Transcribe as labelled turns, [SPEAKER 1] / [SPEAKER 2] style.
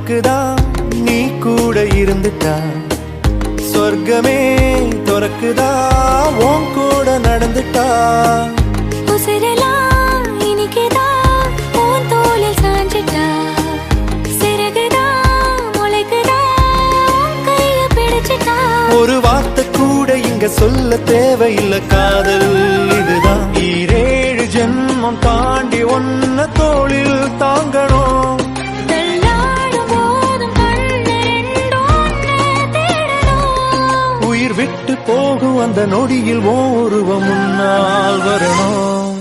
[SPEAKER 1] உனக்குதா நீ கூட இருந்துட்டா சொர்க்கமே துறக்குதா உன் கூட நடந்துட்டா
[SPEAKER 2] உசிரெல்லாம் இனிக்குதா உன் தோளில் சாஞ்சிட்டா சிறகுதா முளைக்குதா கைய பிடிச்சிட்டா
[SPEAKER 1] ஒரு வார்த்தை கூட இங்க சொல்ல தேவையில்லை காதல் இதுதான் 7 ஜென்மம் தாண்டி ஒன்ன தோளில் தாங்கணும் உயிர் விட்டு போகும் அந்த நொடியில் ஓ உருவம் முன்னால் வரணும்